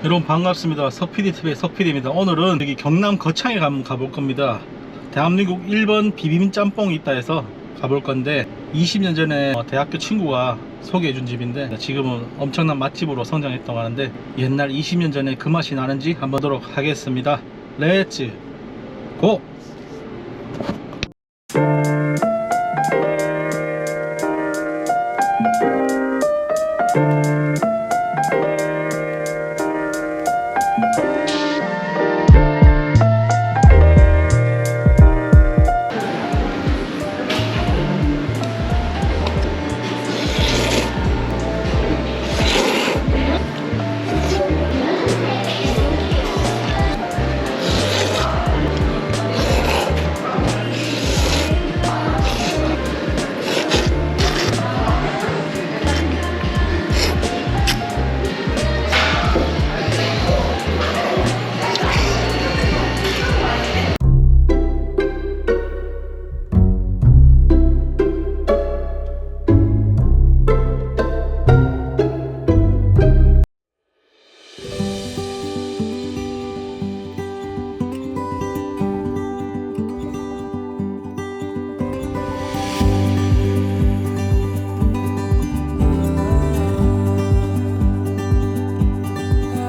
여러분 반갑습니다. 석피디티비 석피디입니다. 오늘은 여기 경남 거창에 한번 가볼 겁니다. 대한민국 1번 비빔 짬뽕이 있다 해서 가볼 건데 20년 전에 대학교 친구가 소개해준 집인데 지금은 엄청난 맛집으로 성장했다고 하는데 옛날 20년 전에 그 맛이 나는지 한번 보도록 하겠습니다. 렛츠 고!